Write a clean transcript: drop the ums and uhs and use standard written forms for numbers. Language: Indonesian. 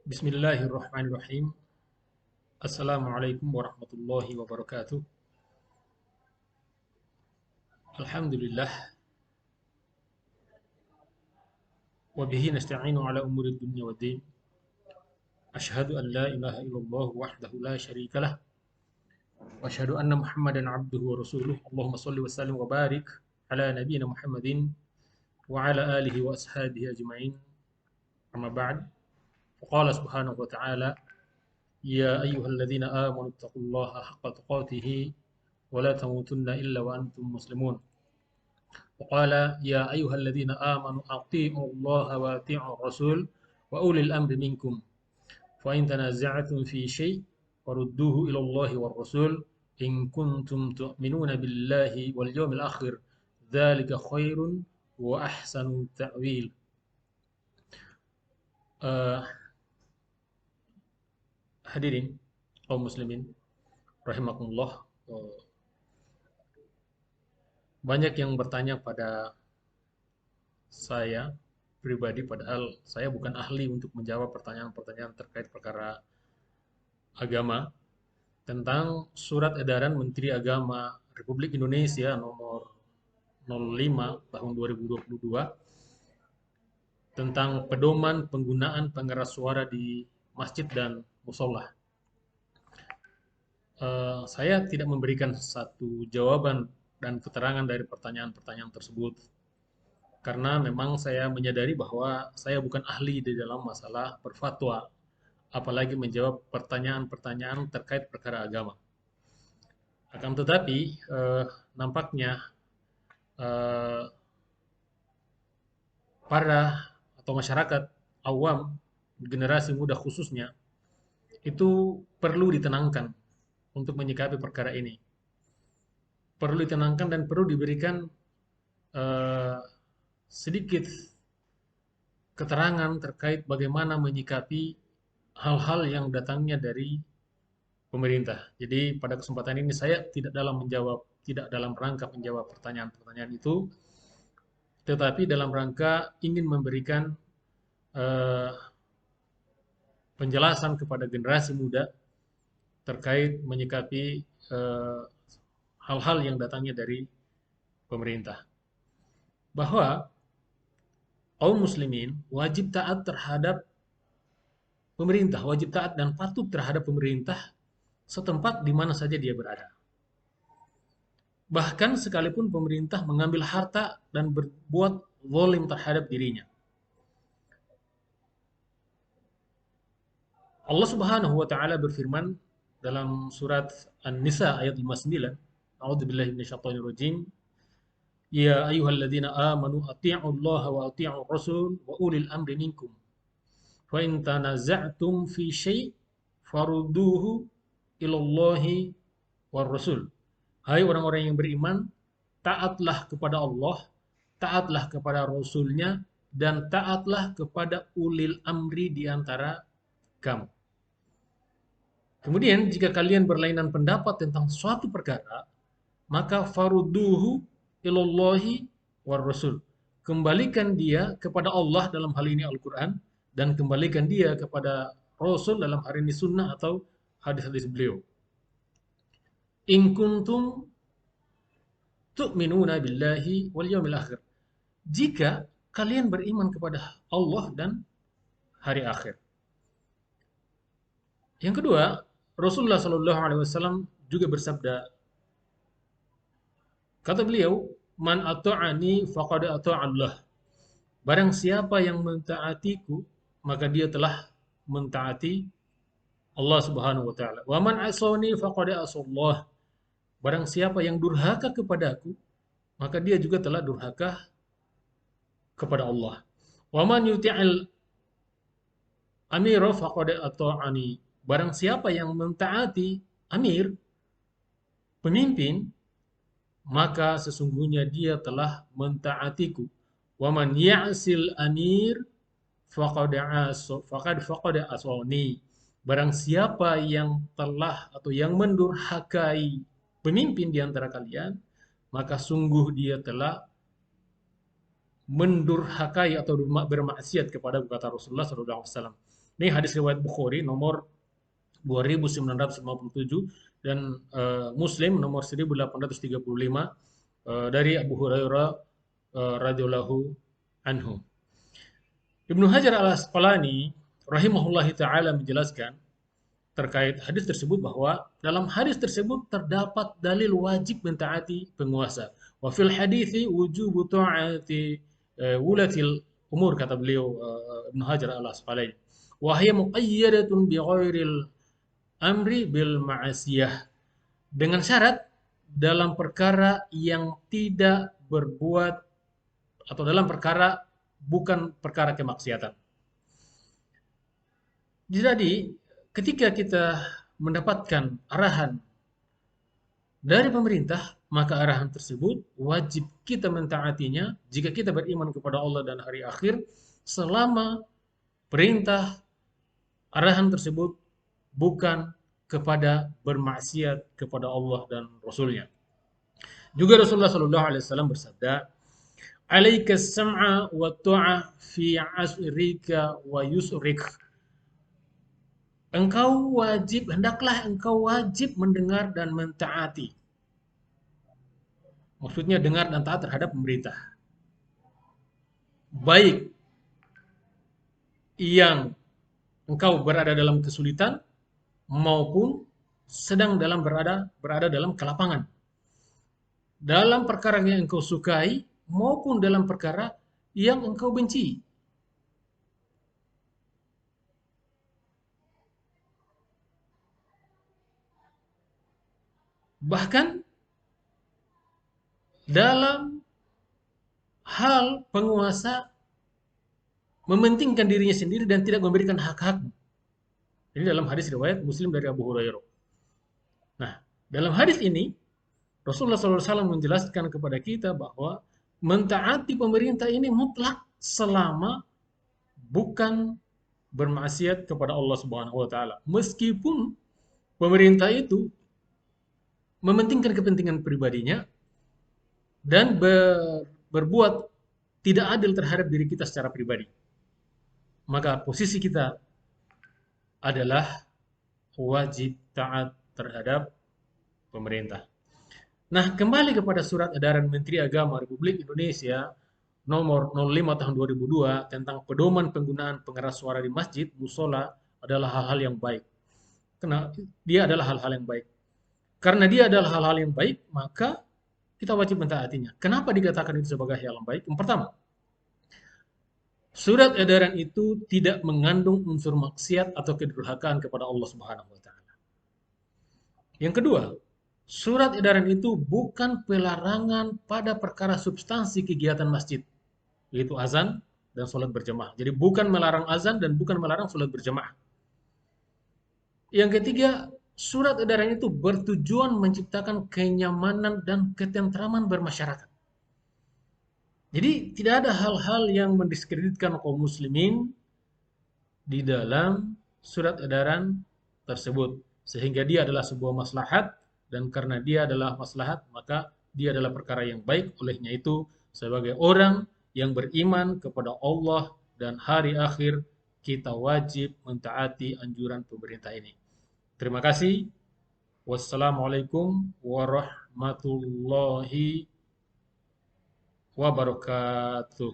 Bismillahirrahmanirrahim. Assalamualaikum warahmatullahi wabarakatuh. Alhamdulillah. Wa bihi nasta'inu ala umuri dunya wa din. Ashhadu an la ilaha illallah wahdahu la syarika lah. Wa ashhadu anna Muhammadan abduhu wa rasuluh. Allahumma salli wa sallim wa barik ala nabiyyina Muhammadin wa ala alihi wa ashabihi ajma'in. Amma ba'd. Faqala subhanahu wa ta'ala, ya ayyuhalladzina amanu taqullaha haqqa tuqatih wa la tamutunna illa wa antum muslimun. وقال يا أيها الذين آمنوا أطيعوا الله وأطيعوا الرسول وأولي الأمر منكم فإن تنازعتم في شيء فردوه إلى الله والرسول إن كنتم تؤمنون بالله واليوم الآخر ذلك خير وأحسن تأويل. Hadirin kaum muslimin rahimakumullah. Banyak yang bertanya pada saya pribadi, padahal saya bukan ahli untuk menjawab pertanyaan-pertanyaan terkait perkara agama, tentang surat edaran Menteri Agama Republik Indonesia nomor 05 tahun 2022 tentang pedoman penggunaan pengeras suara di masjid dan musola. Saya tidak memberikan satu jawaban dan keterangan dari pertanyaan-pertanyaan tersebut, karena memang saya menyadari bahwa saya bukan ahli di dalam masalah berfatwa, apalagi menjawab pertanyaan-pertanyaan terkait perkara agama. Akan tetapi, nampaknya para atau masyarakat awam, generasi muda khususnya, itu perlu ditenangkan untuk menyikapi perkara ini. Perlu ditenangkan dan perlu diberikan sedikit keterangan terkait bagaimana menyikapi hal-hal yang datangnya dari pemerintah. Jadi pada kesempatan ini saya tidak dalam rangka menjawab pertanyaan-pertanyaan itu, tetapi dalam rangka ingin memberikan eh, penjelasan kepada generasi muda terkait menyikapi hal-hal yang datangnya dari pemerintah. Bahwa kaum muslimin wajib taat terhadap pemerintah, wajib taat dan patuh terhadap pemerintah setempat di mana saja dia berada. Bahkan sekalipun pemerintah mengambil harta dan berbuat zalim terhadap dirinya. Allah Subhanahu wa taala berfirman dalam surat An-Nisa ayat 59, A'udzubillahi minasyaitonir rajim. Ya ayyuhalladzina amanu atti'ullaha wa atti'ur rasul wa ulil amri minkum. Fa in tanaza'tum fi syai' farudduhu ilallahi war rasul. Hai orang-orang yang beriman, taatlah kepada Allah, taatlah kepada Rasulnya, dan taatlah kepada ulil amri di antara kamu. Kemudian jika kalian berlainan pendapat tentang suatu perkara, maka farudduhu ilallahi war rasul. Kembalikan dia kepada Allah dalam hal ini Al-Quran, dan kembalikan dia kepada Rasul dalam hal ini sunnah atau hadis-hadis beliau. In kuntum tu'minuna billahi wal yawmil akhir. Jika kalian beriman kepada Allah dan hari akhir. Yang kedua, Rasulullah Shallallahu Alaihi Wasallam juga bersabda, kata beliau, man ata'ani faqad ata'allah. Barang siapa yang mentaatiku, maka dia telah mentaati Allah Subhanahu wa taala. Wa man asani faqad asallah. Barang siapa yang durhaka kepadaku, maka dia juga telah durhaka kepada Allah. Wa man yuti'il amira faqad ata'ani. Barang siapa yang mentaati amir, pemimpin, maka sesungguhnya dia telah mentaatiku. Wa man ya'sil amir faqad asani. Barang siapa yang telah atau yang mendurhakai pemimpin di antara kalian, maka sungguh dia telah mendurhakai atau bermaksiat kepada kata Rasulullah SAW. Ini hadis riwayat Bukhari nomor 2957 dan Muslim nomor 1835 dari Abu Hurairah radhiyallahu anhu. Ibnu Hajar al-Asqalani rahimahullahi ta'ala menjelaskan terkait hadis tersebut bahwa dalam hadis tersebut terdapat dalil wajib mentaati penguasa. Wa fil hadithi wujubu ta'ati wulatil umur, kata beliau Ibnu Hajar al-Asqalani. Wa hiya muqayyadatun bi ghairil amri bil ma'asiyah. Dengan syarat dalam perkara yang tidak berbuat atau dalam perkara bukan perkara kemaksiatan. Jadi, ketika kita mendapatkan arahan dari pemerintah, maka arahan tersebut wajib kita mentaatinya jika kita beriman kepada Allah dan hari akhir, selama perintah arahan tersebut bukan kepada bermaksiat kepada Allah dan Rasul-Nya. Juga Rasulullah SAW bersabda, "Alaika as-sam'a wa ta'a fi 'asrika wa yusrik." Hendaklah engkau wajib mendengar dan mentaati. Maksudnya dengar dan taat terhadap pemerintah. Baik yang engkau berada dalam kesulitan maupun sedang berada dalam kelapangan. Dalam perkara yang engkau sukai maupun dalam perkara yang engkau benci. Bahkan dalam hal penguasa mementingkan dirinya sendiri dan tidak memberikan hak-hak. Ini dalam hadis riwayat Muslim dari Abu Hurairah. Nah, dalam hadis ini Rasulullah SAW menjelaskan kepada kita bahwa mentaati pemerintah ini mutlak selama bukan bermaksiat kepada Allah Subhanahu wa taala. Meskipun pemerintah itu mementingkan kepentingan pribadinya dan berbuat tidak adil terhadap diri kita secara pribadi. Maka posisi kita adalah wajib taat terhadap pemerintah. Nah, kembali kepada surat edaran Menteri Agama Republik Indonesia nomor 05 tahun 2002 tentang pedoman penggunaan pengeras suara di masjid, musola adalah hal-hal yang baik. Karena dia adalah hal-hal yang baik. Karena dia adalah hal-hal yang baik, maka kita wajib mentaatinya. Kenapa dikatakan itu sebagai hal yang baik? Yang pertama, surat edaran itu tidak mengandung unsur maksiat atau kedurhakaan kepada Allah Subhanahu wa taala. Yang kedua, surat edaran itu bukan pelarangan pada perkara substansi kegiatan masjid, yaitu azan dan sholat berjamaah. Jadi bukan melarang azan dan bukan melarang sholat berjamaah. Yang ketiga, surat edaran itu bertujuan menciptakan kenyamanan dan ketentraman bermasyarakat. Jadi tidak ada hal-hal yang mendiskreditkan kaum muslimin di dalam surat edaran tersebut. Sehingga dia adalah sebuah maslahat, dan karena dia adalah maslahat, maka dia adalah perkara yang baik. Olehnya itu, sebagai orang yang beriman kepada Allah dan hari akhir, kita wajib mentaati anjuran pemerintah ini. Terima kasih. Wassalamualaikum warahmatullahi wabarakatuh.